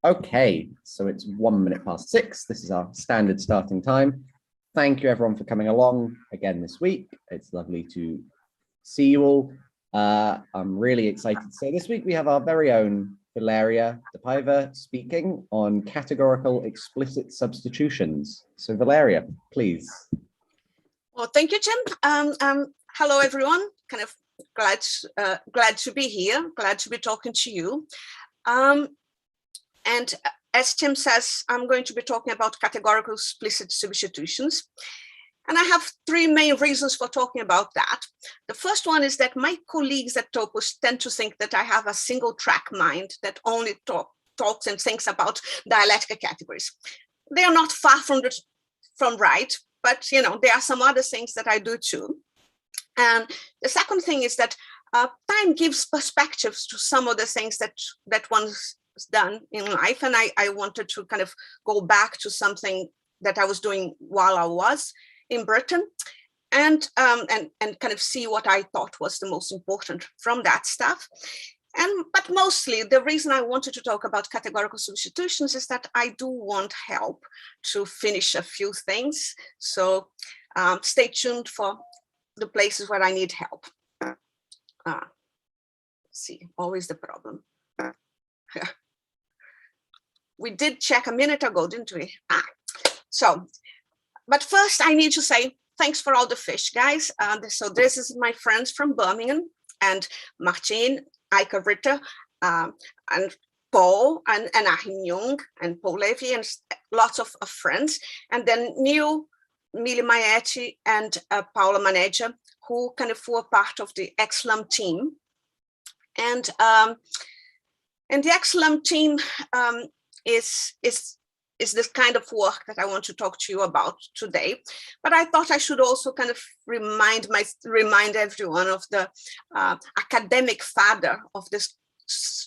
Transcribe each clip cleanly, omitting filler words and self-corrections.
Okay, so it's 1 minute past 6. This is our standard starting time. Thank you everyone for coming along again this week. It's lovely to see you all. I'm really excited. So this week we have our very own Valeria de Paiva speaking on categorical explicit substitutions. So Valeria, please. Well, thank you, Jim. Hello, everyone. Kind of glad to be here. Glad to be talking to you. And as Tim says, I'm going to be talking about categorical explicit substitutions. And I have three main reasons for talking about that. The first one is that my colleagues at Topos tend to think that I have a single track mind that only talks and thinks about dialectical categories. They are not far from right, but there are some other things that I do too. And the second thing is that time gives perspectives to some of the things that one's done in life, and I wanted to kind of go back to something that I was doing while I was in Britain, and kind of see what I thought was the most important from that stuff. But mostly the reason I wanted to talk about categorical substitutions is that I do want help to finish a few things. So stay tuned for the places where I need help. See, always the problem. We did check a minute ago, didn't we? But first I need to say thanks for all the fish, guys. So this is my friends from Birmingham, and Martin, Eike Ritter, and Paul, and Achim Jung, and Paul Levy, and lots of friends. And then Neil, Mili Maietti, and Paula Maneja, who kind of were part of the xSLAM team. And the xSLAM team is this kind of work that I want to talk to you about today. But I thought I should also kind of remind everyone of the academic father of this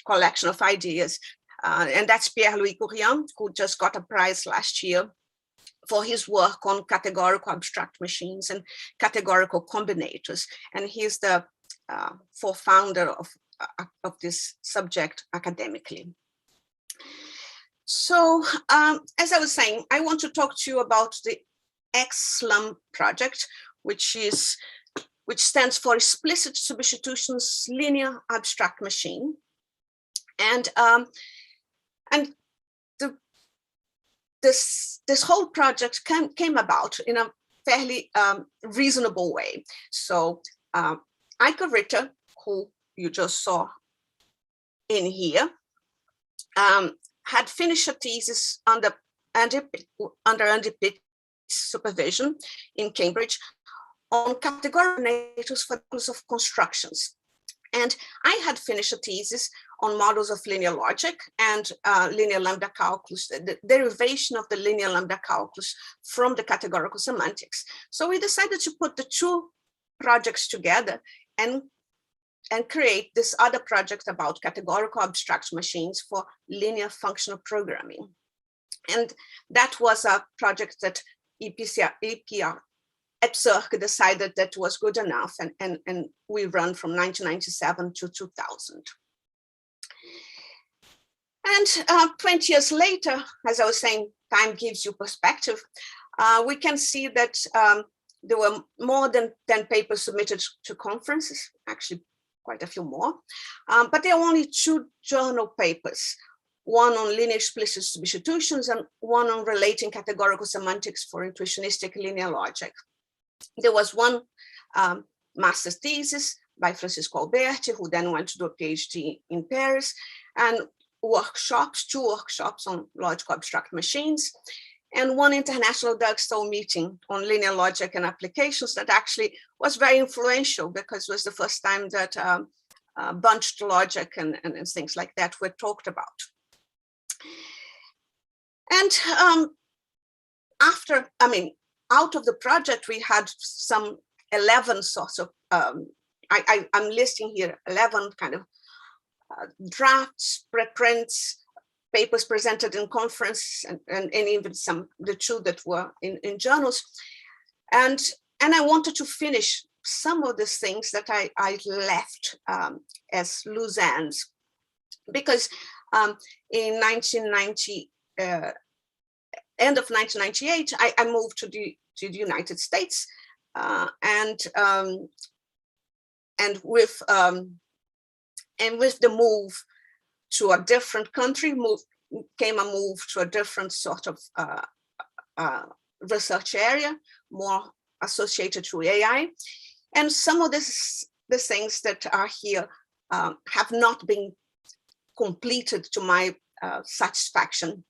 collection of ideas, and that's Pierre-Louis Courrian, who just got a prize last year for his work on categorical abstract machines and categorical combinators. And he's the co-founder of this subject academically. So as I was saying, I want to talk to you about the xSLAM project, which stands for Explicit Substitutions Linear Abstract Machine. And this whole project came about in a fairly reasonable way. So Eike Ritter, who you just saw in here, had finished a thesis under Andy Pitt's supervision in Cambridge on categorical combinators for models of constructions. And I had finished a thesis on models of linear logic and linear lambda calculus, the derivation of the linear lambda calculus from the categorical semantics. So we decided to put the two projects together and create this other project about categorical abstract machines for linear functional programming. And that was a project that EPR decided that was good enough, and we run from 1997 to 2000. And 20 years later, as I was saying, time gives you perspective. We can see that there were more than 10 papers submitted to conferences, actually quite a few more, but there are only 2 journal papers, one on linear explicit substitutions and one on relating categorical semantics for intuitionistic linear logic. There was one master's thesis by Francisco Alberti, who then went to do a PhD in Paris, and 2 workshops on logical abstract machines, and one international Dougstall meeting on linear logic and applications that actually was very influential, because it was the first time that bunched logic and things like that were talked about. And out of the project, we had some 11 sorts of, I'm listing here 11 kind of drafts, preprints, papers presented in conference, and even the 2 that were in journals. And I wanted to finish some of these things that I left as loose ends, because In 1990, end of 1998, I moved to the United States, and with the move to a different country, came a move to a different sort of research area, more associated to AI. And some of the things that are here have not been completed to my satisfaction.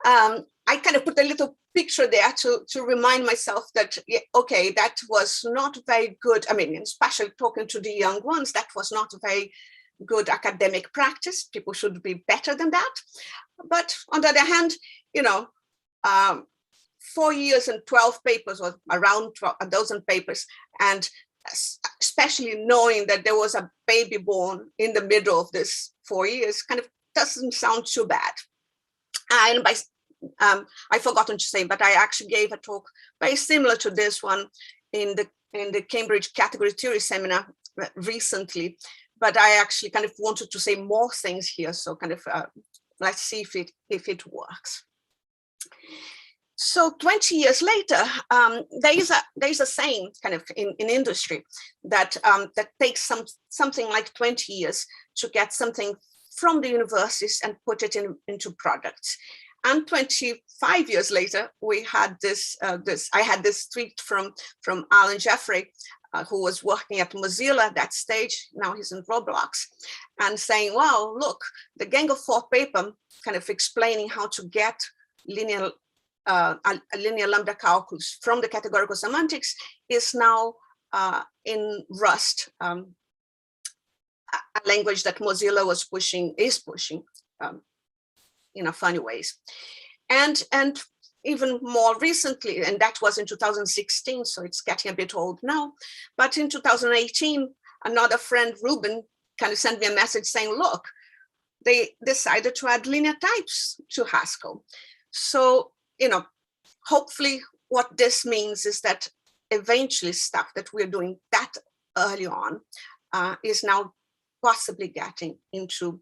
I kind of put a little picture there to remind myself that, okay, that was not very good. I mean, especially talking to the young ones, that was not a very good academic practice. People should be better than that. But on the other hand, 4 years and 12 papers, or around a dozen papers, and especially knowing that there was a baby born in the middle of this 4 years, kind of doesn't sound too bad. And I forgotten to say, but I actually gave a talk very similar to this one in the Cambridge Category Theory seminar recently. But I actually kind of wanted to say more things here, so kind of let's see if it works. So 20 years later, there is a saying kind of in industry that that takes something like 20 years to get something from the universities and put it into products. And 25 years later, we had I had this tweet from Alan Jeffrey, who was working at Mozilla at that stage. Now he's in Roblox, and saying, well, look, the Gang of Four paper kind of explaining how to get linear lambda calculus from the categorical semantics is now in Rust, a language that Mozilla is pushing in a funny ways. And even more recently, and that was in 2016, so it's getting a bit old now, but in 2018, another friend, Ruben, kind of sent me a message saying, look, they decided to add linear types to Haskell. So, hopefully what this means is that eventually stuff that we're doing that early on is now possibly getting into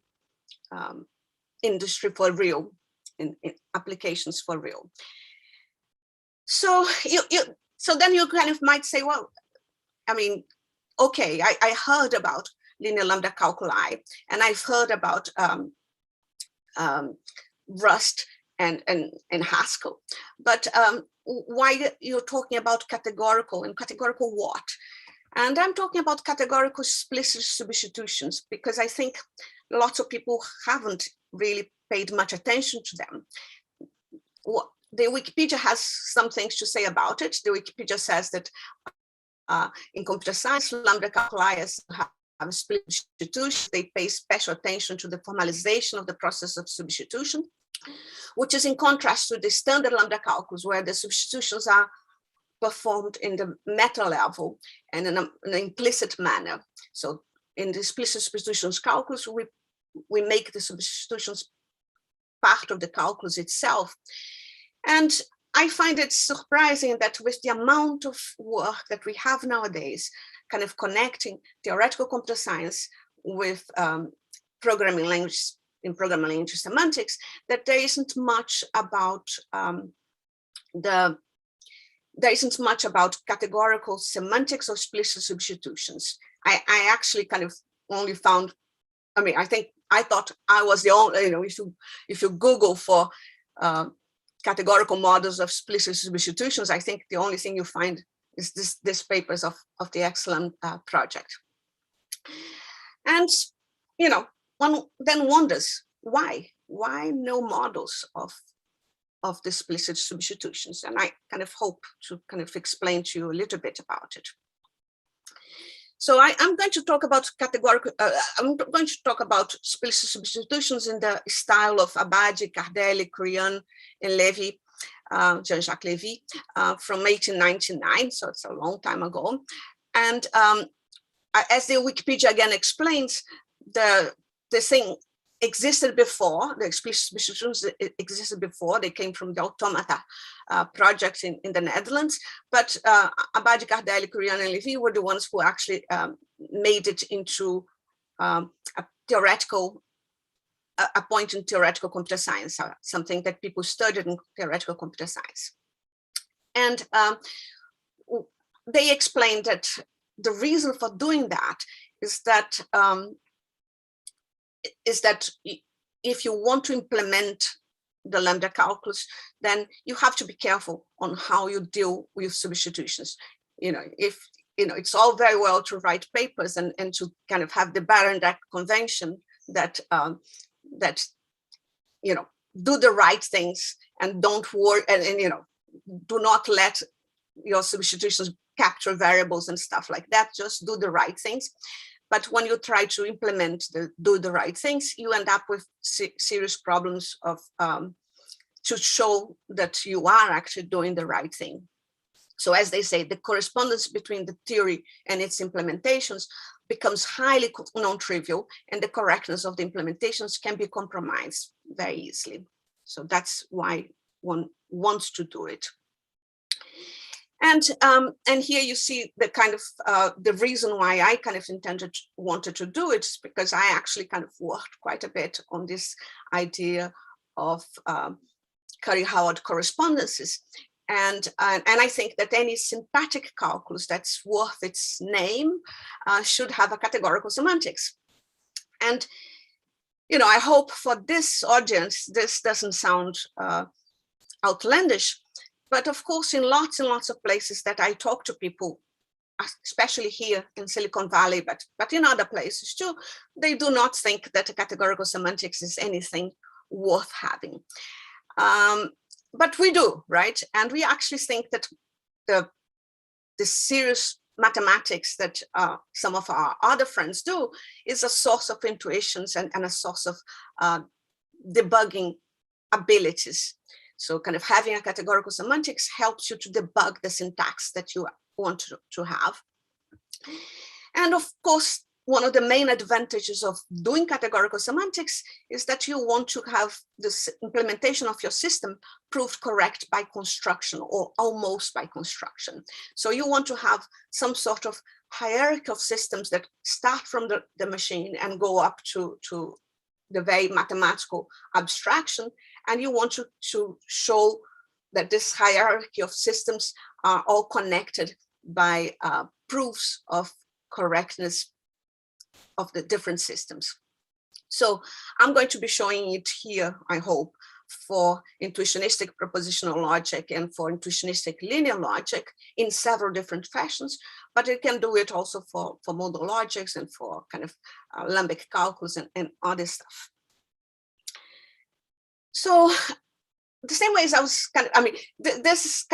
industry for real, in applications for real. So then you kind of might say, well, I mean, okay, I heard about linear lambda calculi, and I've heard about Rust and Haskell, but why you're talking about categorical, and categorical what? And I'm talking about categorical explicit substitutions, because I think lots of people haven't really paid much attention to them. The Wikipedia has some things to say about it. The Wikipedia says that in computer science, lambda calculi have split substitution. They pay special attention to the formalization of the process of substitution, which is in contrast to the standard lambda calculus, where the substitutions are performed in the meta level and in an implicit manner. So in the explicit substitutions calculus, we make the substitutions part of the calculus itself. And I find it surprising that with the amount of work that we have nowadays, kind of connecting theoretical computer science with programming language in programming language semantics, that there isn't much about categorical semantics or explicit substitutions. I actually kind of only found, I mean, I thought I was the only, if you Google for categorical models of explicit substitutions, I think the only thing you find is this papers of the xSLAM project. And, one then wonders why no models of the explicit substitutions? And I kind of hope to kind of explain to you a little bit about it. So I'm going to talk about categorical, I'm going to talk about explicit substitutions in the style of Abadi, Cardelli, Krian, and Levy, Jean-Jacques Levy, from 1899, so it's a long time ago. And as the Wikipedia again explains, the thing existed before, the explicit substitutions existed before, they came from the Automata project in the Netherlands, but Abadi, Cardelli, Krian, and Levy were the ones who actually made it into a theoretical a point in theoretical computer science, something that people studied in theoretical computer science. And they explained that the reason for doing that is that if you want to implement the Lambda calculus, then you have to be careful on how you deal with substitutions. It's all very well to write papers and to kind of have the Baron-Deck convention that do the right things and don't worry and do not let your substitutions capture variables and stuff like that. Just do the right things. But when you try to implement do the right things, you end up with serious problems of to show that you are actually doing the right thing. So as they say, the correspondence between the theory and its implementations becomes highly non-trivial, and the correctness of the implementations can be compromised very easily. So that's why one wants to do it. And here you see the kind of the reason why I kind of wanted to do it is because I actually kind of worked quite a bit on this idea of Curry-Howard correspondences. And I think that any syntactic calculus that's worth its name should have a categorical semantics. And, I hope for this audience, this doesn't sound outlandish, but of course, in lots and lots of places that I talk to people, especially here in Silicon Valley, but in other places too, they do not think that a categorical semantics is anything worth having. But we do, right? And we actually think that the serious mathematics that some of our other friends do is a source of intuitions and a source of debugging abilities. So kind of having a categorical semantics helps you to debug the syntax that you want to have. And of course, one of the main advantages of doing categorical semantics is that you want to have this implementation of your system proved correct by construction or almost by construction. So you want to have some sort of hierarchy of systems that start from the machine and go up to the very mathematical abstraction. And you want to show that this hierarchy of systems are all connected by proofs of correctness of the different systems. So I'm going to be showing it here, I hope, for intuitionistic propositional logic and for intuitionistic linear logic in several different fashions, but it can do it also for modal logics and for kind of lambic calculus and other stuff. So the same way as I was kind of, this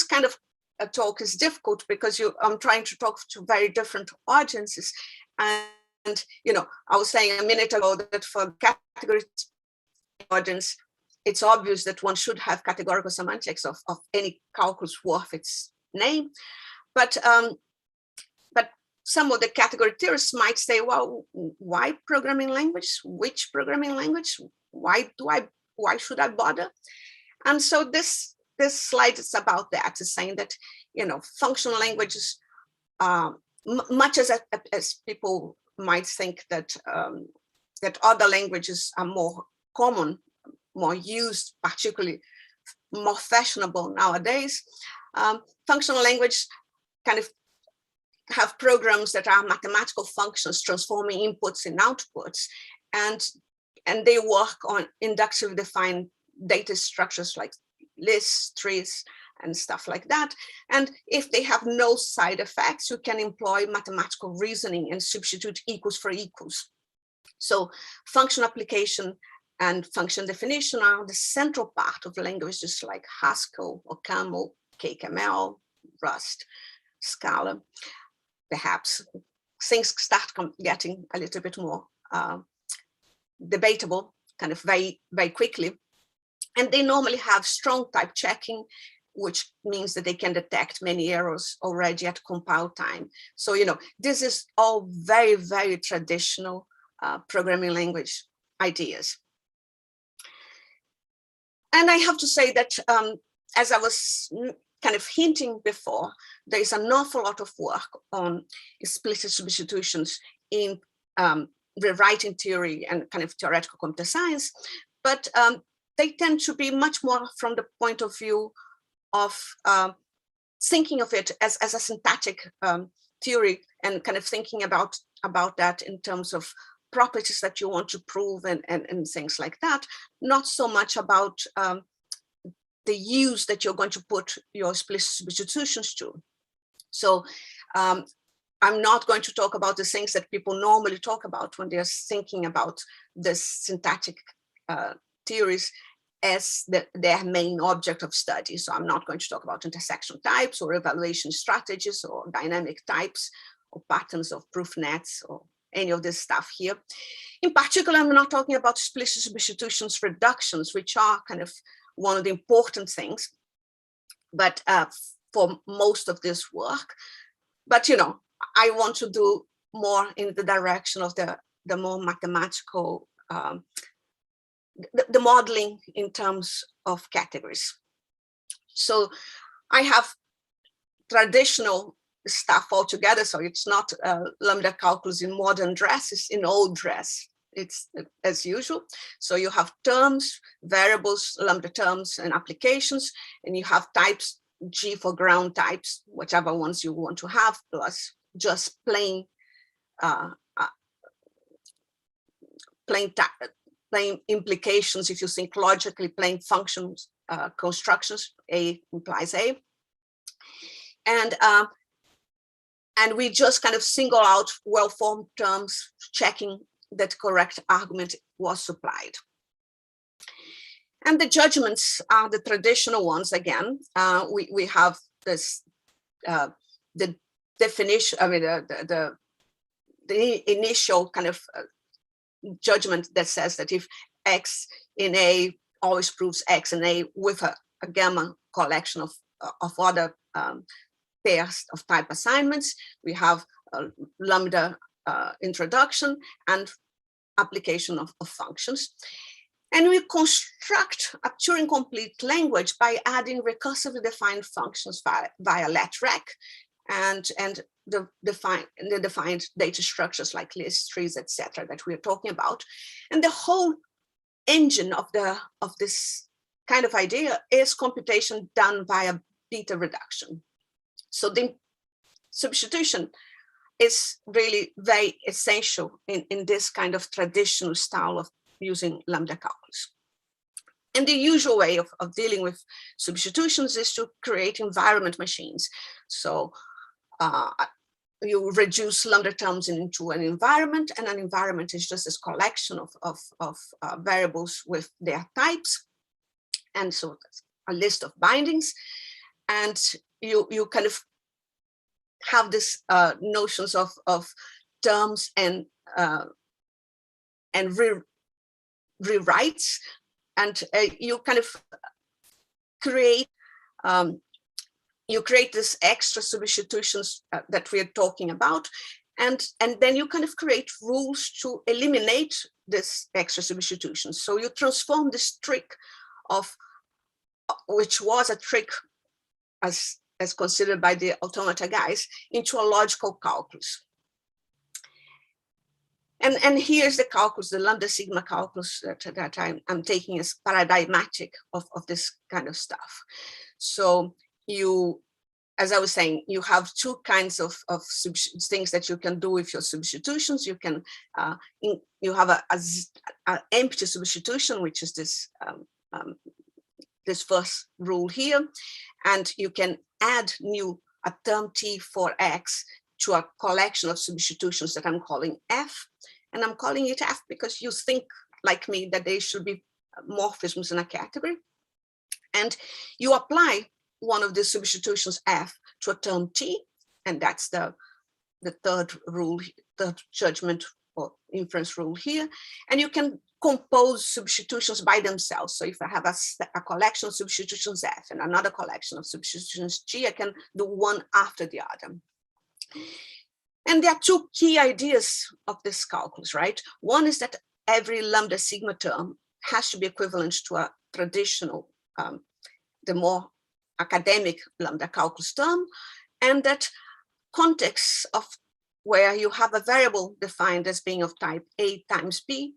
kind of a talk is difficult because I'm trying to talk to very different audiences. And I was saying a minute ago that for category audience, it's obvious that one should have categorical semantics of any calculus worth its name. But some of the category theorists might say, well, why programming language? Which programming language? Why should I bother? And so this slide is about that. It's saying that functional languages, much as people might think that that other languages are more common, more used, particularly more fashionable nowadays, functional language kind of have programs that are mathematical functions transforming inputs and outputs, and they work on inductively defined data structures like lists, trees, and stuff like that. And if they have no side effects, you can employ mathematical reasoning and substitute equals for equals. So function application and function definition are the central part of languages like Haskell or Camel, KML, Rust, Scala. Perhaps things start getting a little bit more debatable kind of very, very quickly. And they normally have strong type checking, which means that they can detect many errors already at compile time. So, this is all very, very traditional programming language ideas. And I have to say that, as I was kind of hinting before, there is an awful lot of work on explicit substitutions in rewriting theory and kind of theoretical computer science, but they tend to be much more from the point of view of thinking of it as a syntactic theory, and kind of thinking about that in terms of properties that you want to prove and things like that, not so much about the use that you're going to put your explicit substitutions to. So I'm not going to talk about the things that people normally talk about when they're thinking about the syntactic theories as their main object of study. So I'm not going to talk about intersection types or evaluation strategies or dynamic types or patterns of proof nets or any of this stuff here. In particular, I'm not talking about explicit substitutions reductions, which are kind of one of the important things, but for most of this work. But, you know, I want to do more in the direction of the more mathematical, the modeling in terms of categories. So I have traditional stuff altogether. So it's not lambda calculus in modern dress, it's in old dress. It's as usual. So you have terms, variables, lambda terms, and applications, and you have types, G for ground types, whichever ones you want to have, plus just plain plain implications. If you think logically, plain functions, constructions, A implies A, and we just kind of single out well-formed terms, checking that correct argument was supplied. And the judgments are the traditional ones again. We have this the definition. I mean, the initial kind of judgment that says that if X in A always proves X in A with a gamma collection of other pairs of type assignments, we have lambda introduction and application of functions. And we construct a Turing complete language by adding recursively defined functions via letrec and the defined data structures like lists, trees, etc. that we're talking about. And the whole engine of this kind of idea is computation done via beta reduction. So the substitution is really very essential in this kind of traditional style of using lambda calculus. And the usual way of dealing with substitutions is to create environment machines. So you reduce lambda terms into an environment, and an environment is just this collection of variables with their types. And so a list of bindings, and you kind of have this notions of terms and rewrites, and you kind of create this extra substitutions that we are talking about, and then you kind of create rules to eliminate this extra substitutions. So you transform this trick which was a trick as considered by the automata guys, into a logical calculus. And here's the calculus, the lambda sigma calculus that I'm taking as paradigmatic of this kind of stuff. So you, as I was saying, you have two kinds of things that you can do with your substitutions. You can, you have an empty substitution, which is this first rule here, and you can add a term T for X to a collection of substitutions that I'm calling F. And I'm calling it F because you think like me that they should be morphisms in a category. And you apply one of the substitutions F to a term T, and that's the third rule, third judgment or inference rule here. And you can compose substitutions by themselves. So if I have a collection of substitutions F and another collection of substitutions G, I can do one after the other. And there are two key ideas of this calculus, right? One is that every lambda sigma term has to be equivalent to a traditional, the more academic lambda calculus term, and that contexts of where you have a variable defined as being of type A times B,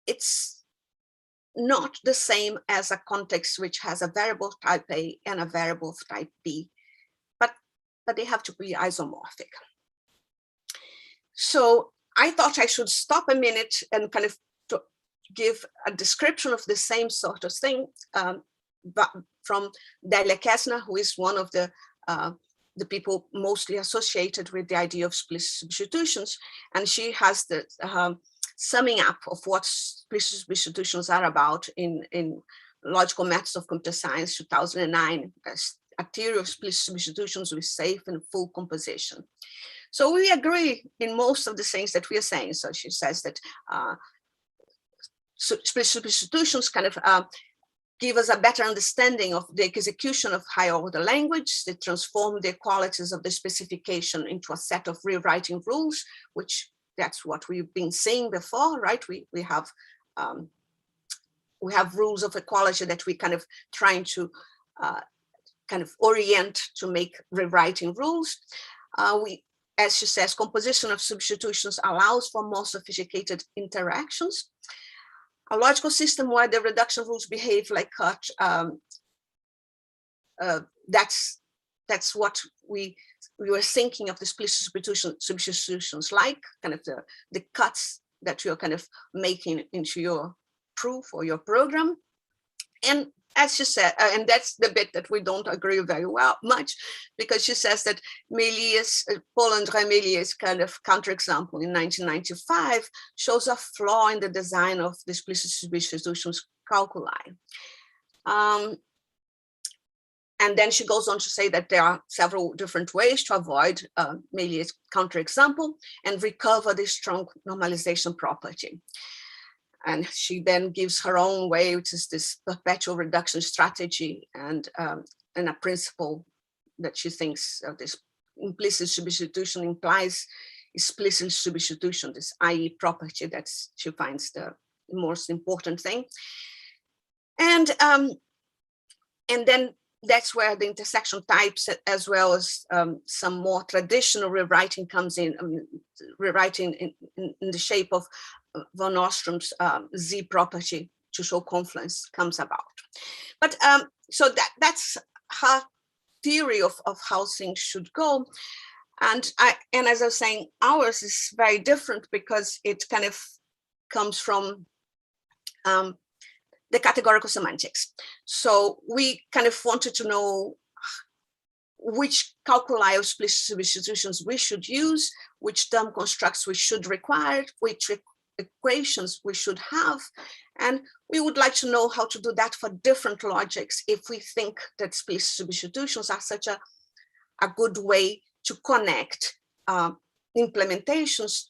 it's not the same as a context which has a variable of type A and a variable of type B, but they have to be isomorphic. So I thought I should stop a minute and kind of to give a description of the same sort of thing but from Delia Kesner, who is one of the people mostly associated with the idea of explicit substitutions. And she has the summing up of what explicit substitutions are about in Logical Methods of Computer Science, 2009, a theory of explicit substitutions with safe and full composition. So we agree in most of the things that we are saying. So she says that explicit substitutions kind of give us a better understanding of the execution of higher order language. They transform the qualities of the specification into a set of rewriting rules, which that's what we've been seeing before, right? We have rules of equality that we kind of trying to kind of orient to make rewriting rules. As she says, composition of substitutions allows for more sophisticated interactions. A logical system where the reduction rules behave like cut, that's what we were thinking of the explicit substitutions like, kind of the cuts that you're kind of making into your proof or your program. And as she said, and that's the bit that we don't agree very much, because she says that Paul-André Méliès kind of counterexample in 1995 shows a flaw in the design of the explicit substitutions calculi. And then she goes on to say that there are several different ways to avoid Méliès counterexample and recover the strong normalization property. And she then gives her own way, which is this perpetual reduction strategy and a principle that she thinks this implicit substitution implies explicit substitution, this IE property that she finds the most important thing. And then that's where the intersection types, as well as some more traditional rewriting comes in, rewriting in the shape of von Ostrom's Z property to show confluence comes about. But so that's her theory of how things should go. And as I was saying, ours is very different because it kind of comes from the categorical semantics. So we kind of wanted to know which calculi of explicit substitutions we should use, which term constructs we should require, which equations we should have. And we would like to know how to do that for different logics if we think that explicit substitutions are such a good way to connect implementations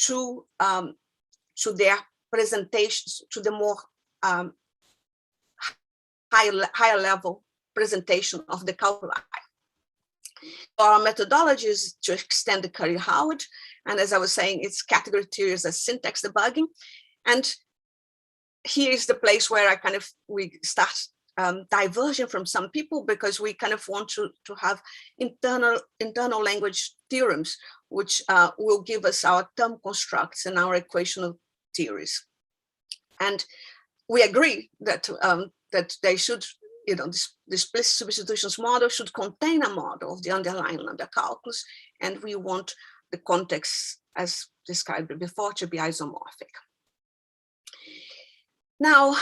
to their presentations, to the more higher level presentation of the calculi. Our methodology is to extend the Curry-Howard, and as I was saying, it's category theories as syntax debugging. And here is the place where we start diverging from some people, because we kind of want to have internal language theorems, which will give us our term constructs and our equational theories. And we agree that that they should, the explicit substitutions model should contain a model of the underlying Lambda calculus, and we want the context, as described before, to be isomorphic. Now,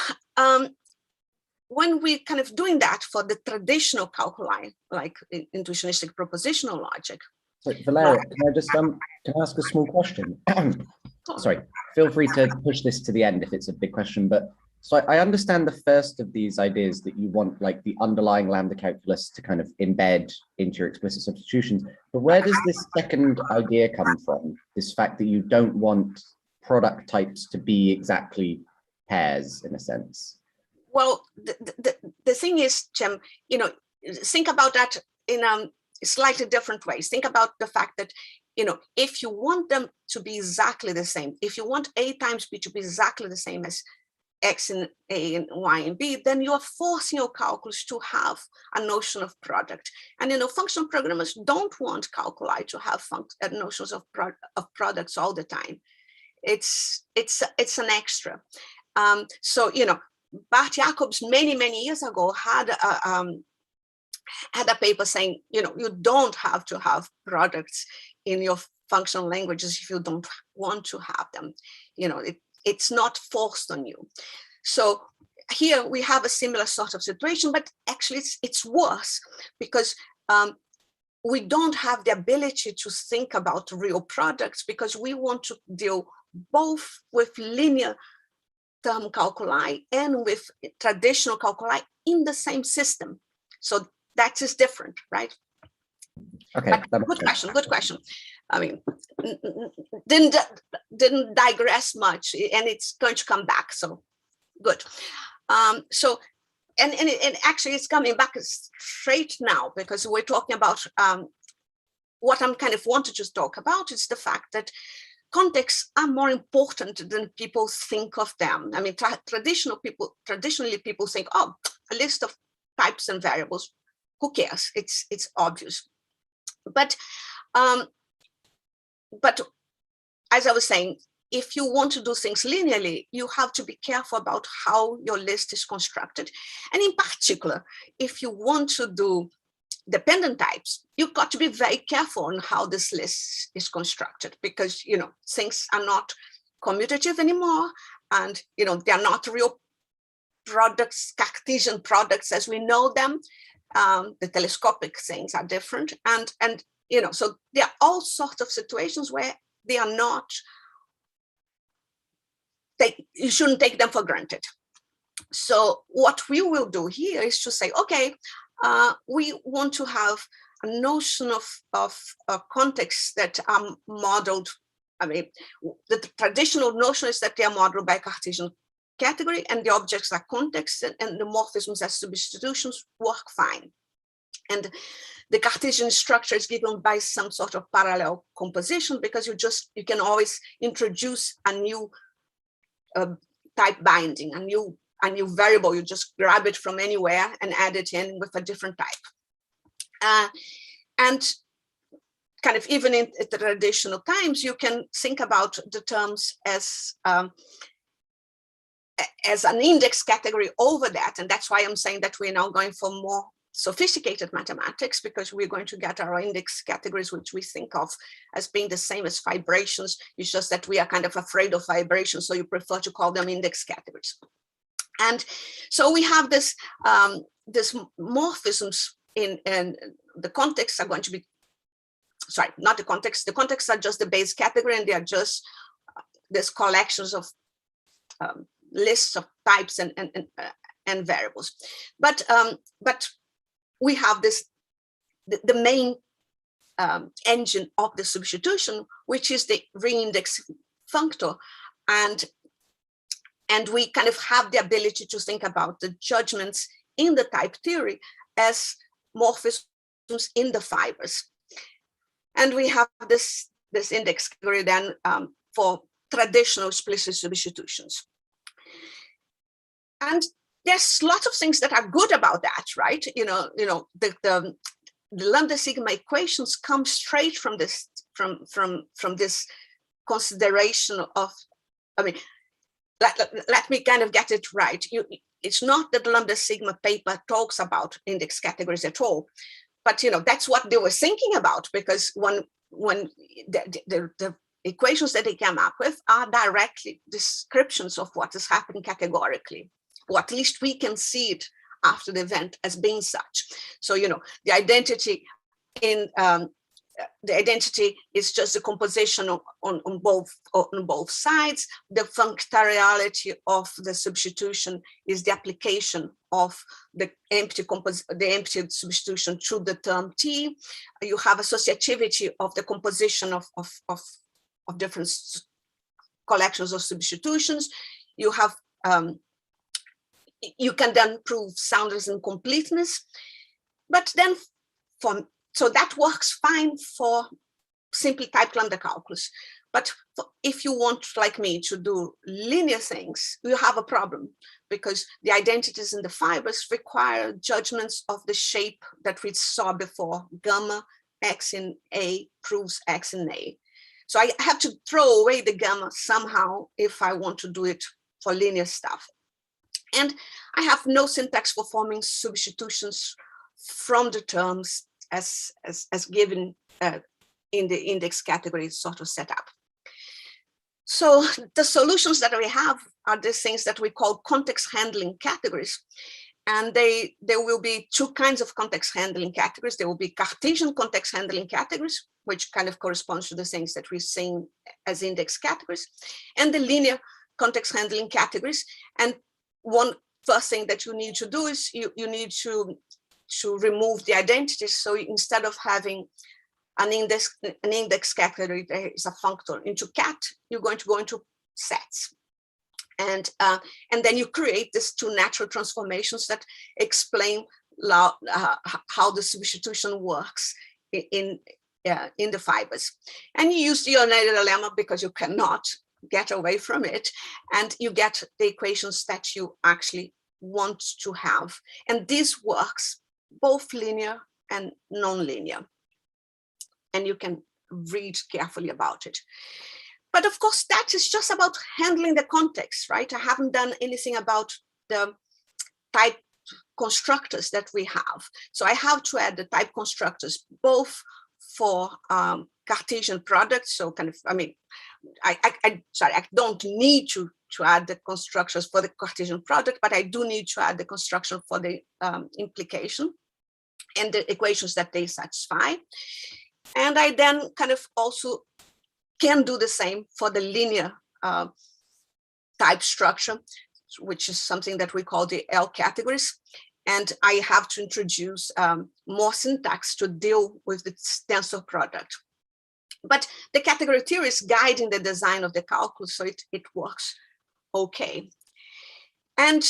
when we're kind of doing that for the traditional calculi, like intuitionistic propositional logic. Sorry, Valeria, can I just can I ask a small question? Sorry, feel free to push this to the end if it's a big question, but so I understand the first of these ideas that you want like the underlying Lambda calculus to kind of embed into your explicit substitutions, but where does this second idea come from? This fact that you don't want product types to be exactly pairs in a sense? Well, the thing is, Jim, think about that in slightly different ways. Think about the fact that, if you want them to be exactly the same, if you want A times B to be exactly the same as X in A and Y in B, then you are forcing your calculus to have a notion of product. And functional programmers don't want calculi to have notions of products all the time. It's an extra. So Bart Jacobs many years ago had a paper saying you don't have to have products in your functional languages if you don't want to have them. It's not forced on you. So here we have a similar sort of situation, but actually it's worse because we don't have the ability to think about real products because we want to deal both with linear term calculi and with traditional calculi in the same system. So that is different, right? Okay. Good question. I mean, didn't digress much, and it's going to come back. So good. So and actually, it's coming back straight now because we're talking about what I'm kind of wanted to talk about is the fact that contexts are more important than people think of them. I mean, traditionally people think, oh, a list of types and variables. Who cares? It's obvious. But as I was saying, if you want to do things linearly, you have to be careful about how your list is constructed. And in particular, if you want to do dependent types, you've got to be very careful on how this list is constructed because, things are not commutative anymore. And, they are not real products, Cartesian products as we know them. The telescopic things are different. And so there are all sorts of situations where they are not, you shouldn't take them for granted. So what we will do here is to say, okay, we want to have a notion of contexts that are modeled. I mean, the traditional notion is that they are modeled by Cartesian category and the objects are contexts and the morphisms as substitutions work fine. And the Cartesian structure is given by some sort of parallel composition because you can always introduce a new type binding, a new variable. You just grab it from anywhere and add it in with a different type. And kind of even in the traditional times, you can think about the terms as an index category over that. And that's why I'm saying that we're now going for more sophisticated mathematics because we're going to get our index categories, which we think of as being the same as vibrations. It's just that we are kind of afraid of vibrations, so you prefer to call them index categories. And so we have this morphisms in the contexts are going to be, sorry, not the context. The contexts are just the base category, and they are just these collections of lists of types and variables. But we have the main engine of the substitution, which is the reindex functor, and we kind of have the ability to think about the judgments in the type theory as morphisms in the fibers. And we have this index category then for traditional explicit substitutions. And there's lots of things that are good about that, right? The lambda sigma equations come straight from this from this consideration of, I mean, let me kind of get it right. It's not that the lambda sigma paper talks about index categories at all, but that's what they were thinking about, because when the equations that they came up with are directly descriptions of what is happening categorically, or at least we can see it after the event as being such. So the identity is just the composition on both sides. The functoriality of the substitution is the application of the empty substitution to the term T. You have associativity of the composition of different collections of substitutions. You have you can then prove soundness and completeness, but then so that works fine for simply typed lambda calculus. But if you want, like me, to do linear things, you have a problem, because the identities in the fibers require judgments of the shape that we saw before. Gamma x in A proves x in A. So I have to throw away the gamma somehow if I want to do it for linear stuff. And I have no syntax for forming substitutions from the terms as given in the index category sort of setup. So the solutions that we have are the things that we call context handling categories. And there will be two kinds of context handling categories. There will be Cartesian context handling categories, which kind of corresponds to the things that we're seeing as index categories, and the linear context handling categories. And one first thing that you need to do is you need to remove the identities. So instead of having an index category that is a functor into cat, you're going to go into sets. And then you create these two natural transformations that explain how the substitution works in the fibers. And you use the Untitled lemma because you cannot get away from it, and you get the equations that you actually want to have. And this works both linear and non-linear. And you can read carefully about it. But of course, that is just about handling the context, right? I haven't done anything about the type constructors that we have. So I have to add the type constructors both for Cartesian products. So kind of, I mean, I don't need to add the constructors for the Cartesian product, but I do need to add the construction for the implication and the equations that they satisfy. And I then kind of also can do the same for the linear type structure, which is something that we call the L categories. And I have to introduce more syntax to deal with the tensor product. But the category theory is guiding the design of the calculus, so it works okay. And,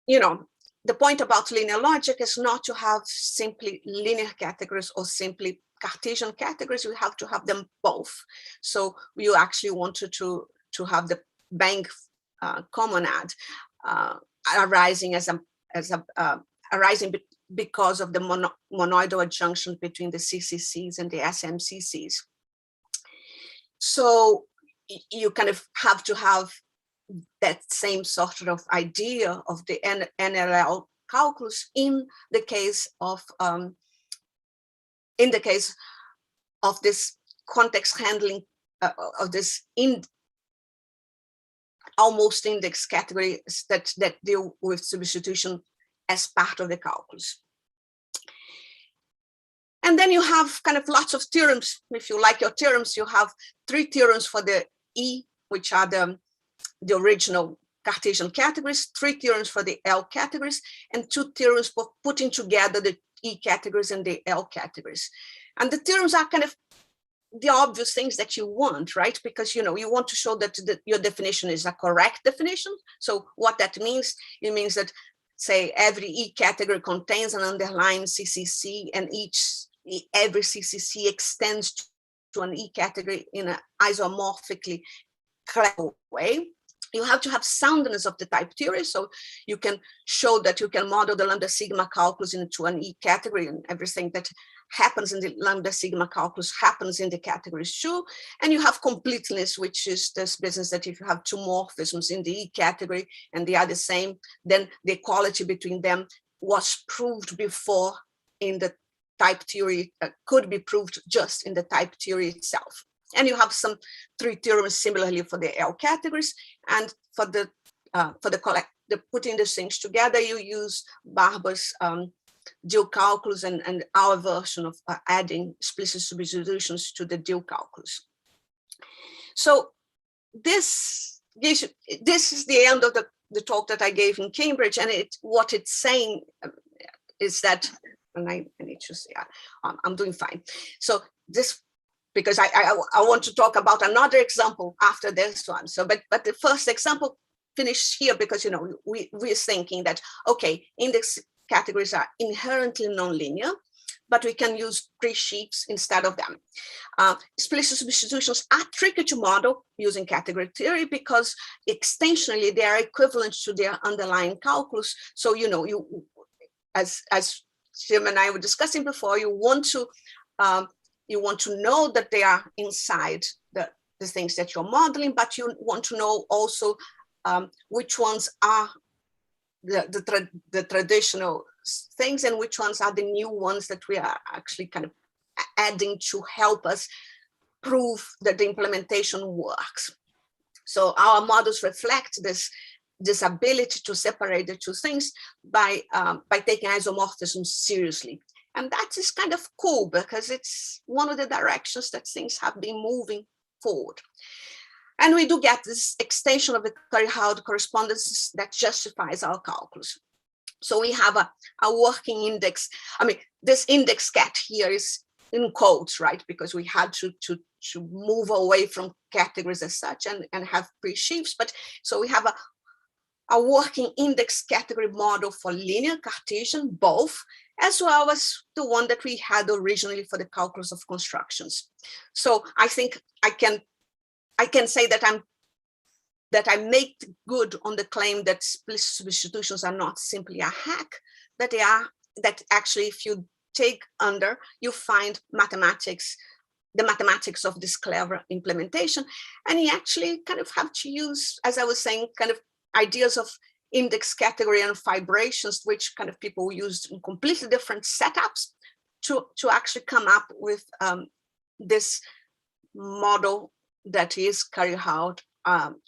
you know, the point about linear logic is not to have simply linear categories or simply Cartesian categories. We have to have them both. So you actually wanted to have the bank commonad arising arising because of the monoidal adjunction between the CCCs and the SMCCs. So you kind of have to have that same sort of idea of the NLL calculus in the case of this context handling of this almost index category that deal with substitution as part of the calculus. And then you have kind of lots of theorems. If you like your theorems, you have 3 theorems for the E, which are the original Cartesian categories, 3 theorems for the L categories, and 2 theorems for putting together the E categories and the L categories. And the theorems are kind of the obvious things that you want, right? Because, you know, you want to show that your definition is a correct definition. So what that means, it means that, say, every E category contains an underlying CCC, and every CCC extends to an E category in an isomorphically clever way. You have to have soundness of the type theory, so you can show that you can model the lambda sigma calculus into an E category, and everything that happens in the lambda sigma calculus happens in the categories too. And you have completeness, which is this business that if you have 2 morphisms in the E category and they are the same, then the equality between them was proved before in the type theory, could be proved just in the type theory itself. And you have some 3 theorems similarly for the L categories, and for the putting the things together, you use Barber's dual calculus and our version of adding explicit substitutions to the dual calculus. So this is the end of the talk that I gave in Cambridge, and what it's saying is that, and I need to say, I'm doing fine. So this, because I want to talk about another example after this one. So, but the first example finished here because, you know, we're thinking that, okay, index categories are inherently nonlinear. but we can use pre-sheaves instead of them. Explicit substitutions are tricky to model using category theory because extensionally they are equivalent to their underlying calculus. So, you know, as Jim and I were discussing before, you want to know that they are inside the things that you're modeling, but you want to know also which ones are the traditional things and which ones are the new ones that we are actually kind of adding to help us prove that the implementation works. So our models reflect this ability to separate the two things by taking isomorphism seriously. And that is kind of cool because it's one of the directions that things have been moving forward. And we do get this extension of the Curry-Howard correspondences that justifies our calculus. So we have a working index. I mean, this index cat here is in quotes, right? Because we had to move away from categories as such and have pre-sheaves. But so we have a working index category model for linear, Cartesian, both, as well as the one that we had originally for the calculus of constructions. So I think I can say that I make good on the claim that explicit substitutions are not simply a hack, that actually if you take under, you find mathematics, the mathematics of this clever implementation. And you actually kind of have to use, as I was saying, kind of ideas of index category and fibrations, which kind of people used in completely different setups to actually come up with this model that is Curry-Howard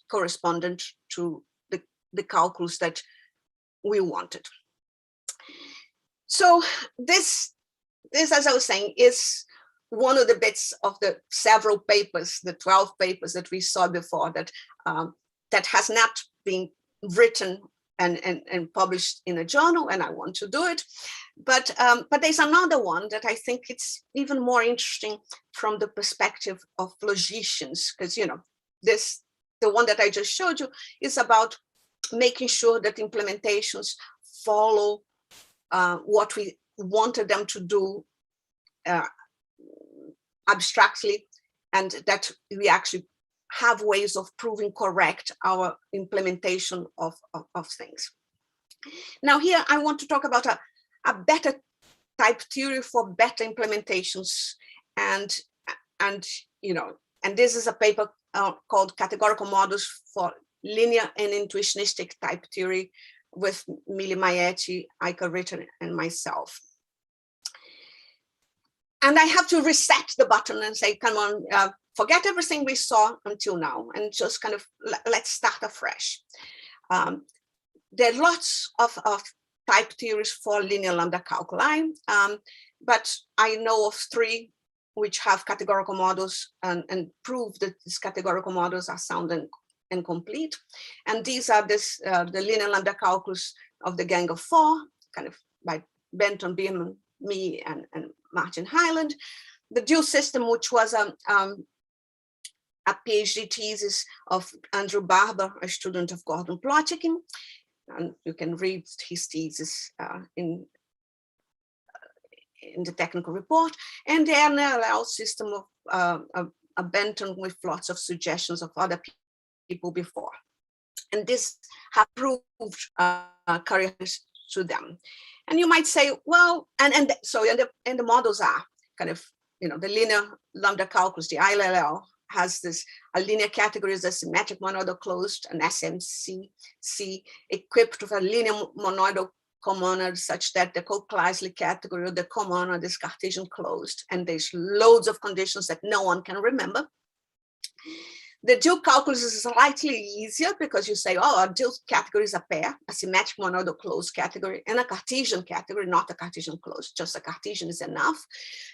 correspondent to the calculus that we wanted. So this, as I was saying, is one of the bits of the several papers, the 12 papers that we saw before that that has not been written and published in a journal, and I want to do it. But there's another one that I think it's even more interesting from the perspective of logicians, because you know the one that I just showed you is about making sure that implementations follow what we wanted them to do abstractly, and that we actually have ways of proving correct our implementation of things. Now here I want to talk about a better type theory for better implementations, and you know, and this is a paper called Categorical Models for Linear and Intuitionistic Type Theory with Mili Maietti, Ika Ritter, and myself. And I have to reset the button and say, come on, forget everything we saw until now and just kind of let's start afresh. There are lots of type theories for linear lambda calculi, but I know of 3 which have categorical models and prove that these categorical models are sound and complete. And these are the linear lambda calculus of the Gang of 4, kind of by Benton, Bierman, me, and Martin Hyland. The dual system, which was a PhD thesis of Andrew Barber, a student of Gordon Plotkin, and you can read his thesis in the technical report, and the NLL system of a Benton with lots of suggestions of other people before. And this have proved correct to them. And you might say, well, and the models are kind of, you know, the linear lambda calculus, the ILL, has this a linear category is a symmetric monoidal closed, an SMCC equipped with a linear monoidal comonad such that the co-Kleisli category of the comonad is Cartesian closed, and there's loads of conditions that no one can remember. The dual calculus is slightly easier because you say, oh, a dual category is a pair, a symmetric monoidal closed category, and a Cartesian category, not a Cartesian closed, just a Cartesian is enough,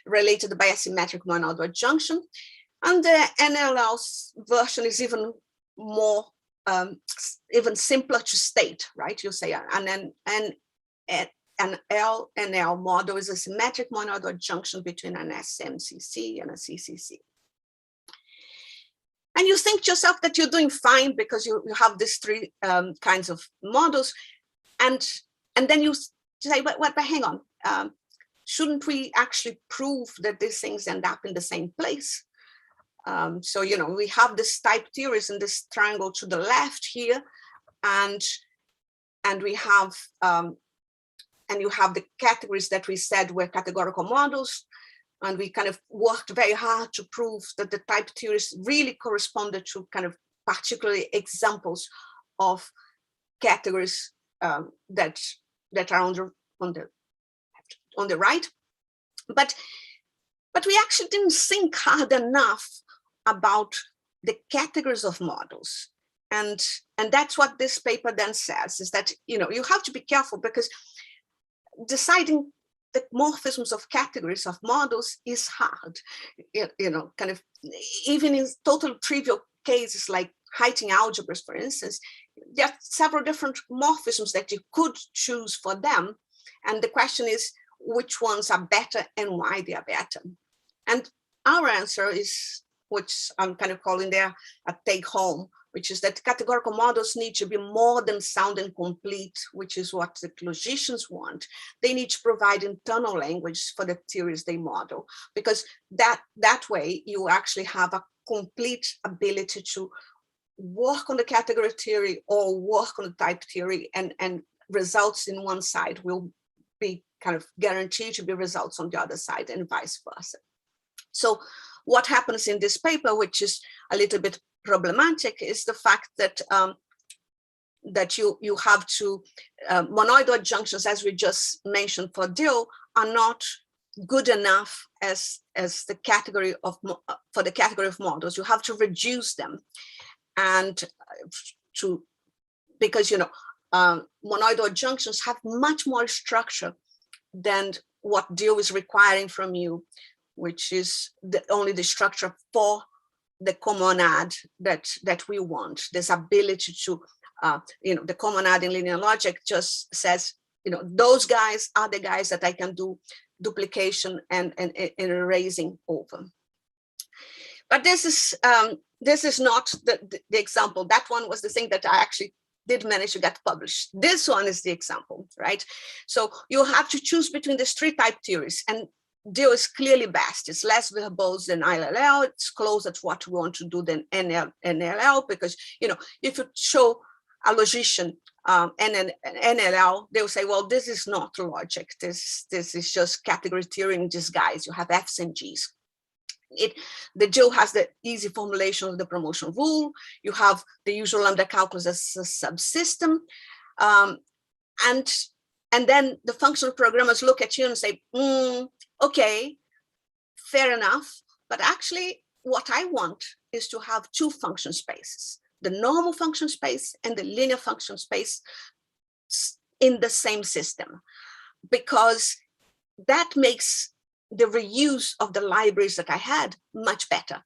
related by a symmetric monoidal adjunction. And the NLL version is even more, even simpler to state, right? You say an LNL model is a symmetric monoidal adjunction between an SMCC and a CCC. And you think to yourself that you're doing fine because you have these 3 kinds of models, and then you say, but hang on, shouldn't we actually prove that these things end up in the same place? So, you know, we have this type theories in this triangle to the left here, and we have, and you have the categories that we said were categorical models, and we kind of worked very hard to prove that the type theories really corresponded to kind of particularly examples of categories that are on the right. But we actually didn't think hard enough about the categories of models. And that's what this paper then says, is that, you know, you have to be careful, because deciding the morphisms of categories of models is hard. You know, kind of, even in total trivial cases like heighting algebras, for instance, there are several different morphisms that you could choose for them. And the question is, which ones are better and why they are better? And our answer is, which I'm kind of calling there a take home, which is that categorical models need to be more than sound and complete, which is what the logicians want. They need to provide internal language for the theories they model, because that way you actually have a complete ability to work on the category theory or work on the type theory, and results in one side will be kind of guaranteed to be results on the other side, and vice versa. So what happens in this paper, which is a little bit problematic, is the fact that that you have to monoidal adjunctions, as we just mentioned for Dill, are not good enough as the category of for the category of models. You have to reduce them, and because, you know, monoidal adjunctions have much more structure than what Dill is requiring from you, which is only the structure for the comonad that we want. This ability to, you know, the comonad in linear logic just says, you know, those guys are the guys that I can do duplication and erasing over. But this is not the example. That one was the thing that I actually did manage to get published. This one is the example, right? So you have to choose between these three type theories, and Dill is clearly best. It's less verbose than ILL. It's closer to what we want to do than NLL, because, you know, if you show a logician NLL, they'll say, well, this is not logic. This is just category theory in disguise. You have F's and G's. The Dill has the easy formulation of the promotion rule. You have the usual lambda calculus as a subsystem. And then the functional programmers look at you and say, okay, fair enough. But actually, what I want is to have two function spaces, the normal function space and the linear function space in the same system, because that makes the reuse of the libraries that I had much better,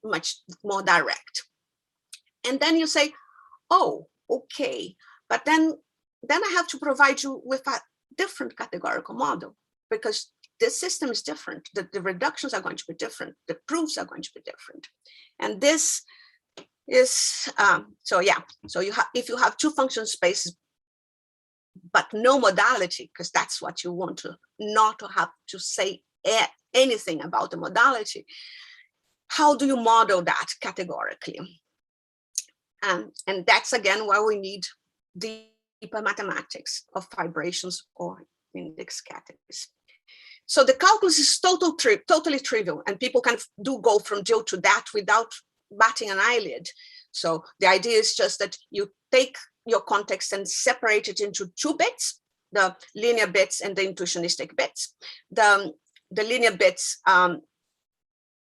much more direct. And then you say, oh, okay, but then I have to provide you with a different categorical model, because this system is different. The reductions are going to be different. The proofs are going to be different. And this is, so yeah, so if you have two function spaces, but no modality, because that's what you want to, not to have to say anything about the modality, how do you model that categorically? And that's again where we need deeper mathematics of fibrations or index categories. So the calculus is totally trivial, and people kind of do go from Dill to that without batting an eyelid. So the idea is just that you take your context and separate it into two bits, the linear bits and the intuitionistic bits. The linear bits are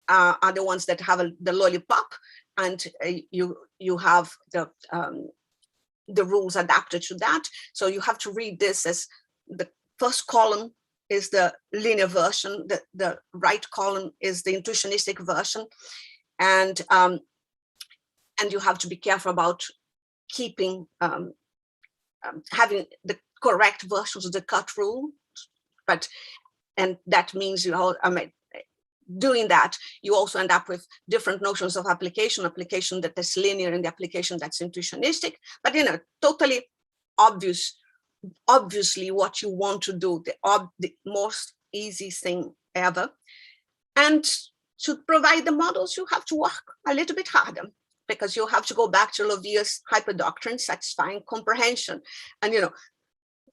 the ones that have the lollipop, and you have the rules adapted to that. So you have to read this as the first column is the linear version, the right column is the intuitionistic version, and you have to be careful about keeping having the correct versions of the cut rule, and that means doing that, you also end up with different notions of application that is linear and the application that's intuitionistic. But, you know, totally obviously what you want to do, the most easy thing ever. And to provide the models, you have to work a little bit harder, because you have to go back to Lovia's hyperdoctrine, satisfying comprehension. And, you know,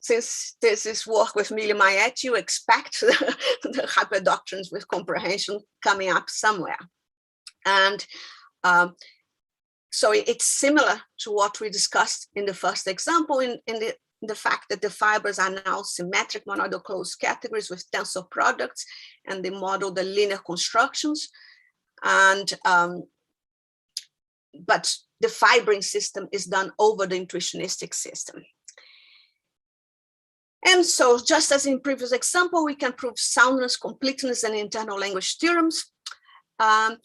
since this is work with Mille Mayet, you expect the hyperdoctrines with comprehension coming up somewhere. And so it's similar to what we discussed in the first example, in the fact that the fibers are now symmetric monoidal closed categories with tensor products, and they model the linear constructions. And but the fibering system is done over the intuitionistic system. And so, just as in previous example, we can prove soundness, completeness, and internal language theorems. But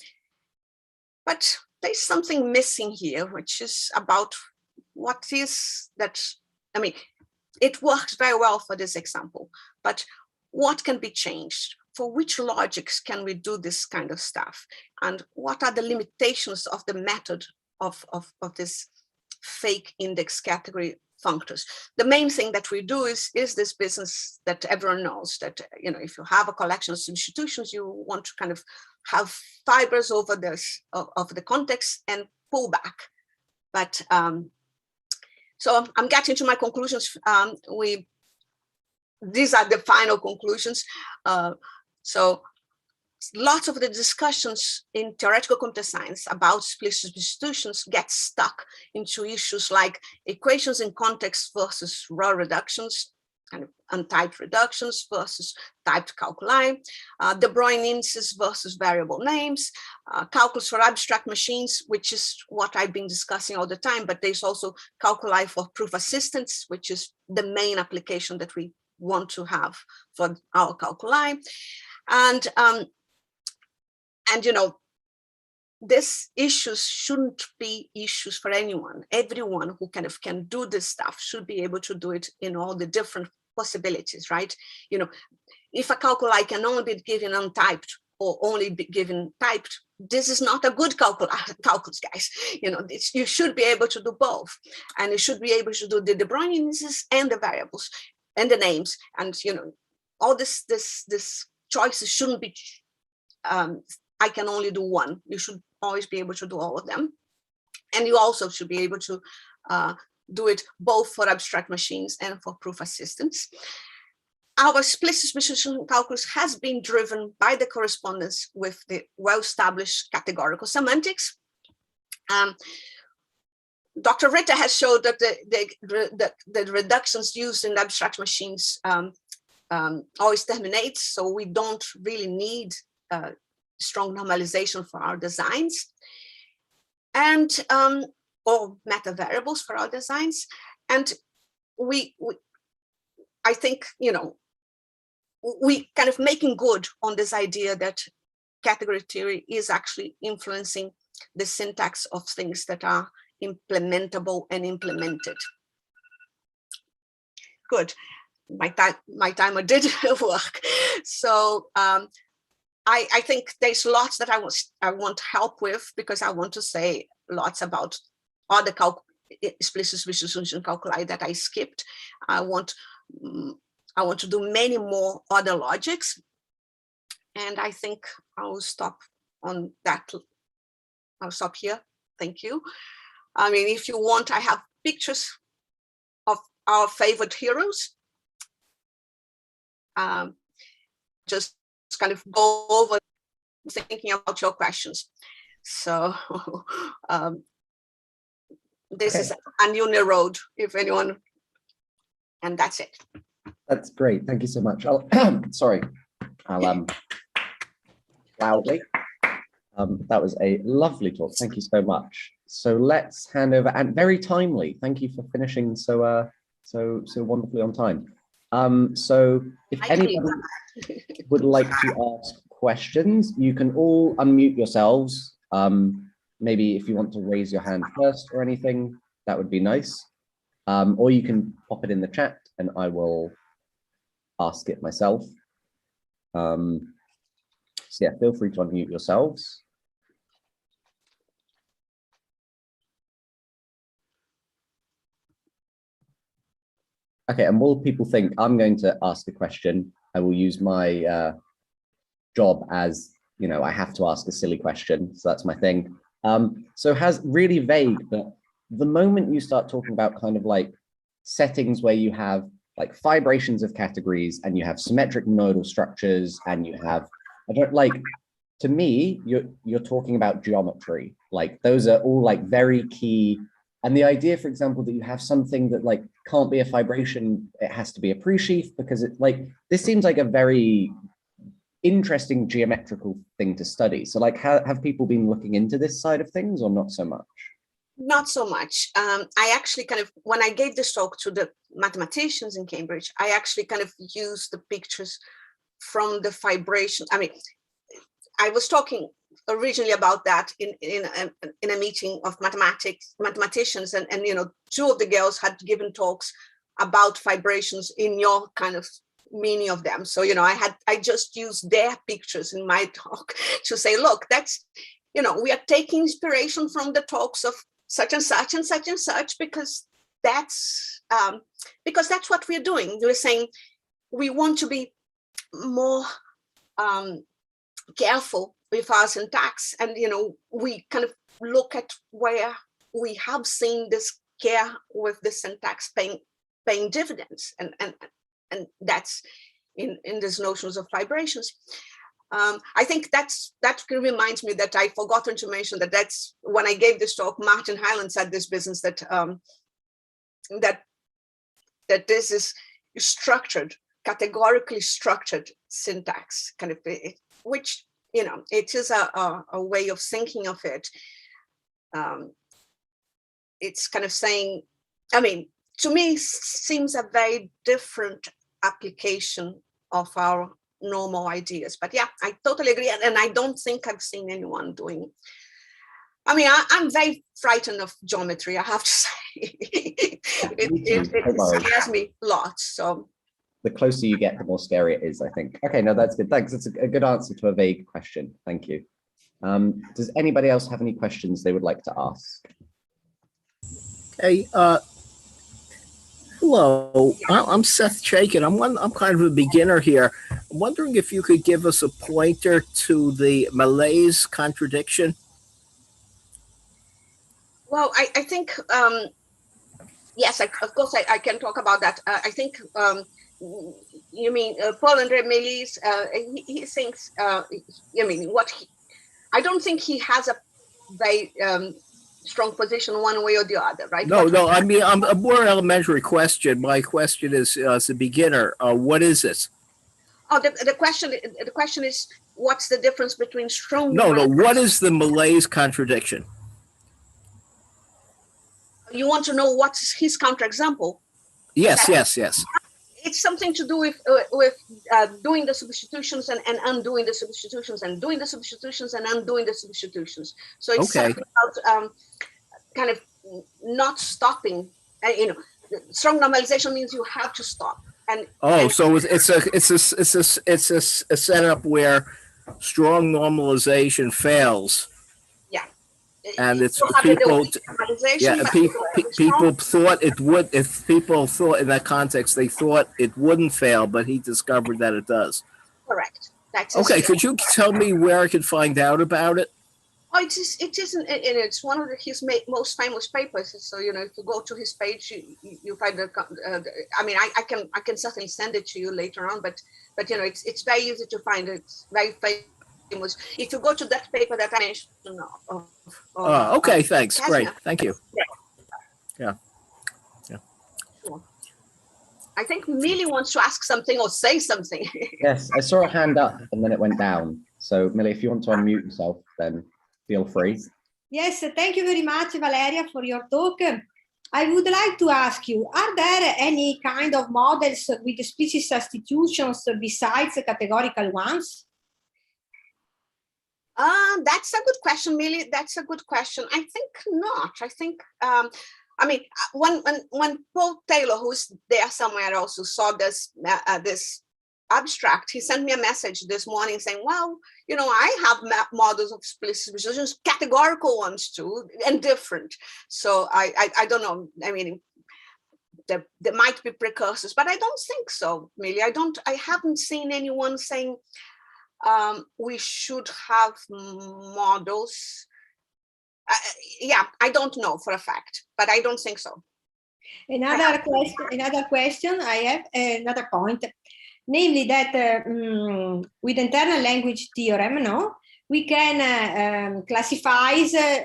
there's something missing here, which is about what is that. I mean, it works very well for this example, but what can be changed? For which logics can we do this kind of stuff? And what are the limitations of the method of this fake index category functors? The main thing that we do is this business that everyone knows, that, you know, if you have a collection of substitutions, you want to kind of have fibers over this of the context and pull back. But so I'm getting to my conclusions. These are the final conclusions. So lots of the discussions in theoretical computer science about explicit substitutions get stuck into issues like equations in context versus raw reductions, kind of untyped reductions versus typed calculi, De Broglie indices versus variable names, calculus for abstract machines, which is what I've been discussing all the time, but there's also calculi for proof assistance, which is the main application that we want to have for our calculi. And you know, these issues shouldn't be issues for anyone. Everyone who kind of can do this stuff should be able to do it in all the different possibilities, right? You know, if a calculi can only be given untyped or only be given typed, this is not a good calculus, guys. You know, you should be able to do both, and you should be able to do the De Broglie indices and the variables and the names, and, you know, all this choices shouldn't be. I can only do one. You should always be able to do all of them. And you also should be able to do it both for abstract machines and for proof assistance. Our explicit substitution calculus has been driven by the correspondence with the well-established categorical semantics. Dr. Ritter has showed that the reductions used in abstract machines always terminate, so we don't really need strong normalization for our designs, and or meta variables for our designs. And I think, you know, we kind of making good on this idea that category theory is actually influencing the syntax of things that are implementable and implemented. Good. My timer did work. So I think there's lots that I want help with, because I want to say lots about other explicit substitution calculi that I skipped. I want to do many more other logics, and I think I'll stop on that. I'll stop here. Thank you. I mean, if you want, I have pictures of our favorite heroes. Just kind of go over thinking about your questions. So this is a new road, if anyone, and that's it. That's great. Thank you so much. Sorry, I'll loudly. That was a lovely talk. Thank you so much. So let's hand over, and very timely. Thank you for finishing so wonderfully on time. So if anyone would like to ask questions, you can all unmute yourselves. Maybe if you want to raise your hand first or anything, that would be nice. Or you can pop it in the chat and I will ask it myself. So yeah, feel free to unmute yourselves. Okay, and while people think, I'm going to ask a question, I will use my job as, you know, I have to ask a silly question. So that's my thing. So has really vague, but the moment you start talking about kind of like settings where you have like fibrations of categories and you have symmetric nodal structures and you have, I don't like, to me, you're talking about geometry. Like those are all like very key. And the idea, for example, that you have something that like can't be a fibration, it has to be a pre-sheaf, because it's like, this seems like a very interesting geometrical thing to study. So like, have people been looking into this side of things or not so much? Not so much. I actually kind of, when I gave this talk to the mathematicians in Cambridge, I actually kind of used the pictures from the fibration. I mean, I was talking originally about that in a meeting of mathematicians, and you know, two of the girls had given talks about fibrations in your kind of many of them. So, you know, I just used their pictures in my talk to say, look, that's, you know, we are taking inspiration from the talks of such and such and such and such, because that's what we're doing. We're saying we want to be more careful with our syntax, and you know, we kind of look at where we have seen this care with the syntax paying dividends, and that's in these notions of fibrations. I think that reminds me that I forgotten to mention that that's when I gave this talk, Martin Hyland said this business that that this is structured, categorically structured syntax, kind of, which, you know, it is a way of thinking of it. It's kind of saying, I mean, to me, seems a very different application of our normal ideas. But yeah, I totally agree. And I don't think I've seen anyone doing. I mean, I'm very frightened of geometry, I have to say. It scares me lots. So the closer you get, the more scary it is, I think. Okay, no, that's good. Thanks. It's a good answer to a vague question. Thank you. Does anybody else have any questions they would like to ask? Hey, hello. I'm Seth Chaikin. I'm kind of a beginner here. I'm wondering if you could give us a pointer to the malaise contradiction. Well, I think, yes, of course, I can talk about that. I think you mean Paul-André Méliès, he thinks, I mean, I don't think he has a very strong position one way or the other, right? No, I mean, a more elementary question. My question is, as a beginner, what is it? Oh, the question is, what's the difference between strong? No, what is the malaise contradiction? You want to know what's his counterexample? Yes. It's something to do with doing the substitutions and undoing the substitutions, and doing the substitutions and undoing the substitutions. So it's something about kind of not stopping. You know, strong normalization means you have to stop. So it's a setup where strong normalization fails. And it's people, people thought it would, if people thought in that context, they thought it wouldn't fail, but he discovered that it does. Correct. That's okay. Could you tell me where I could find out about it? Oh, it isn't, and it's one of his most famous papers. So, you know, if you go to his page, you find the, I mean, I can certainly send it to you later on, but you know, it's very easy to find. It's very famous. If you go to that paper that I mentioned. Okay, thanks. Kesner, great. Thank you. Yeah. Sure. I think Millie wants to ask something or say something. Yes, I saw a hand up and then it went down. So Millie, if you want to unmute yourself, then feel free. Yes, thank you very much, Valeria, for your talk. I would like to ask you, are there any kind of models with species substitutions besides the categorical ones? That's a good question, Millie. That's a good question. I think not. I think, I mean, when Paul Taylor, who's there somewhere also, saw this this abstract, he sent me a message this morning saying, well, you know, I have models of explicit substitutions, categorical ones too, and different. So I don't know. I mean, there might be precursors, but I don't think so, Millie. I haven't seen anyone saying we should have models. Yeah, I don't know for a fact, but I don't think so. Another question I have, another point, namely that with internal language theorem, we can classify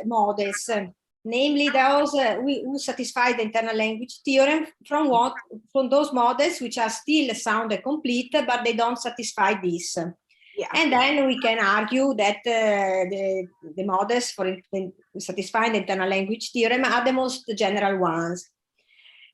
models, namely those who satisfy the internal language theorem from those models which are still sound and complete, but they don't satisfy this. Yeah. And then we can argue that the models for satisfying the internal language theorem are the most general ones.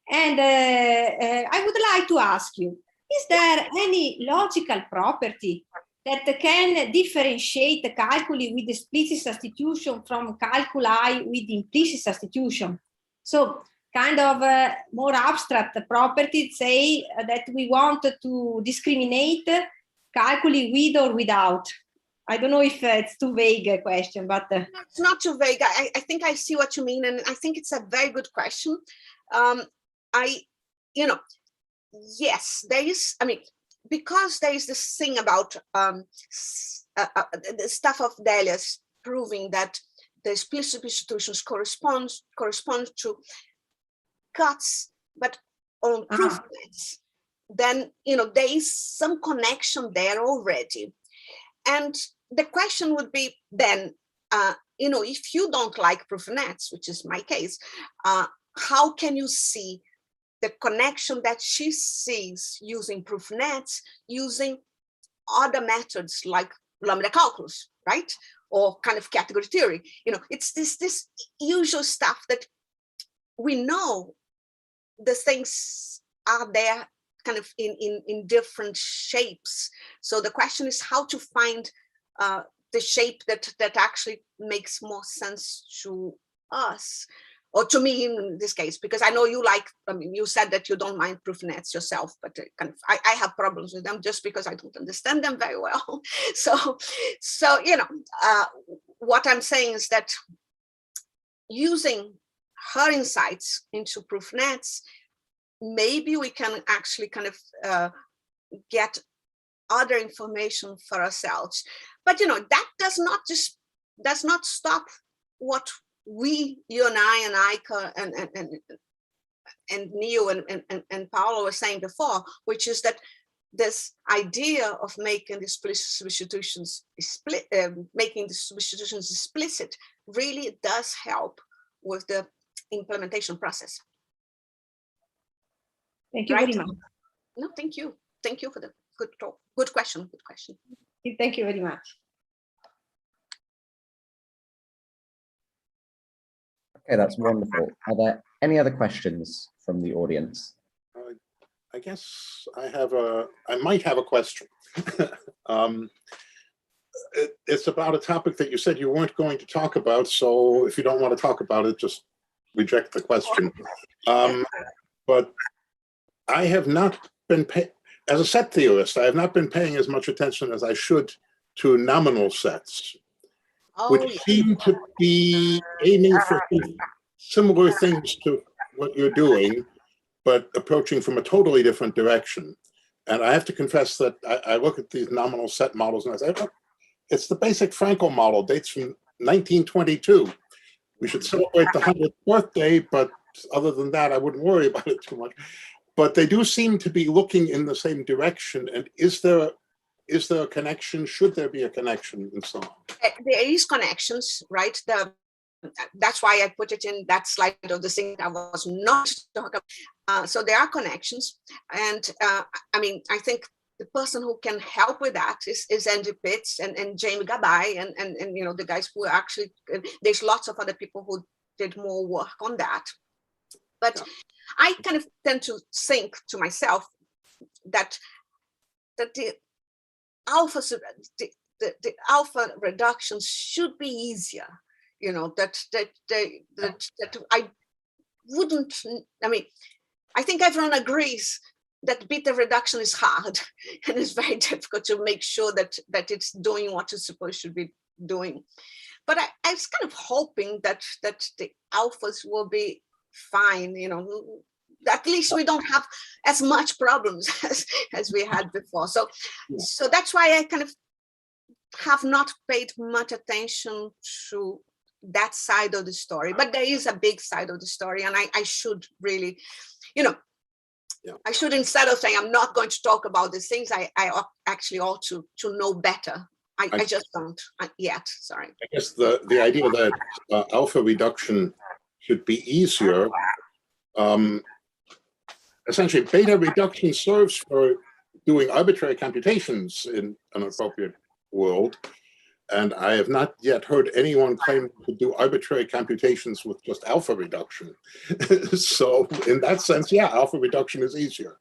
And I would like to ask you, is there any logical property that can differentiate the calculi with explicit substitution from calculi with implicit substitution? So kind of more abstract property, say that we want to discriminate calculi with or without. I don't know if it's too vague a question, but no, it's not too vague. I think I see what you mean, and I think it's a very good question. Yes, there is. I mean, because there is this thing about the stuff of Delia's proving that the explicit substitutions correspond to cuts, but on proof nets. Then there is some connection there already, and the question would be then, if you don't like proof nets, which is my case, how can you see the connection that she sees using proof nets, using other methods like Lambda calculus, right? Or kind of category theory. It's this usual stuff that we know the things are there kind of in different shapes. So the question is how to find the shape that actually makes more sense to us. Or to me in this case, because I know you like, you said that you don't mind proof nets yourself, but kind of, I have problems with them just because I don't understand them very well. So what I'm saying is that using her insights into proof nets, maybe we can actually kind of get other information for ourselves. But that does not stop what you and I and Neil and Paolo were saying before, which is that this idea of making the explicit substitutions making the substitutions explicit really does help with the implementation process. Thank you very much. No, thank you. Thank you for the good talk. Good question. Good question. Thank you very much. Okay, that's wonderful. Are there any other questions from the audience? I guess I might have a question. It's about a topic that you said you weren't going to talk about. So if you don't want to talk about it, just reject the question. But I have not been as a set theorist, I have not been paying as much attention as I should to nominal sets, which seem to be aiming for similar things to what you're doing, but approaching from a totally different direction. And I have to confess that I look at these nominal set models and I say, oh, it's the basic Frankel model, dates from 1922. We should celebrate the 100th birthday, but other than that, I wouldn't worry about it too much. But they do seem to be looking in the same direction. And is there a connection? Should there be a connection and so on? There is connections, right? That's why I put it in that slide of the thing I was not talking about. So there are connections. And I mean, I think the person who can help with that is Andy Pitts and Jamie Gabay and the guys who are actually, there's lots of other people who did more work on that. But I kind of tend to think to myself that the alpha reductions should be easier, that I wouldn't, I mean, I think everyone agrees that beta reduction is hard and it's very difficult to make sure that it's doing what it's supposed to be doing. But I was kind of hoping that the alphas will be fine, at least we don't have as much problems as we had before. So that's why I kind of have not paid much attention to that side of the story, but there is a big side of the story, and I should really, I should, instead of saying I'm not going to talk about these things, I actually ought to know better. I just don't yet. Sorry. I guess the idea that alpha reduction should be easier. Essentially, beta reduction serves for doing arbitrary computations in an appropriate world. And I have not yet heard anyone claim to do arbitrary computations with just alpha reduction. So in that sense, yeah, alpha reduction is easier.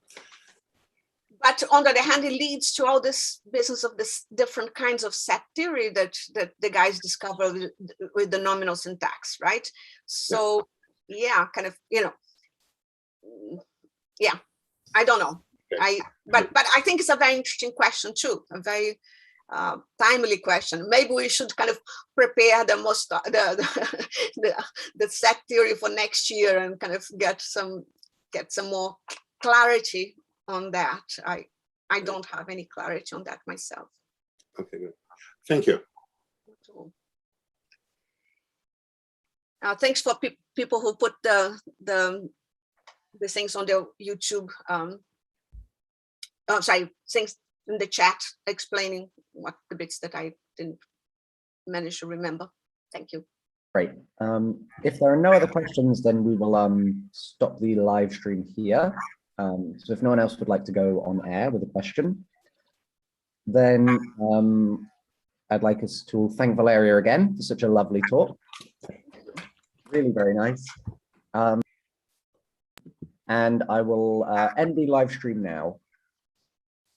But on the other hand, it leads to all this business of this different kinds of set theory that the guys discovered with the nominal syntax, right? So yeah, kind of, yeah, I don't know. But I think it's a very interesting question too, a very timely question. Maybe we should kind of prepare the set theory for next year and kind of get some more clarity on that. I don't have any clarity on that myself. Okay, good. Thank you. Thanks for people who put the things on their YouTube. Things in the chat explaining what the bits that I didn't manage to remember. Thank you. Great. If there are no other questions, then we will stop the live stream here. So if no one else would like to go on air with a question, then I'd like us to thank Valeria again for such a lovely talk. Really very nice. And I will end the live stream now.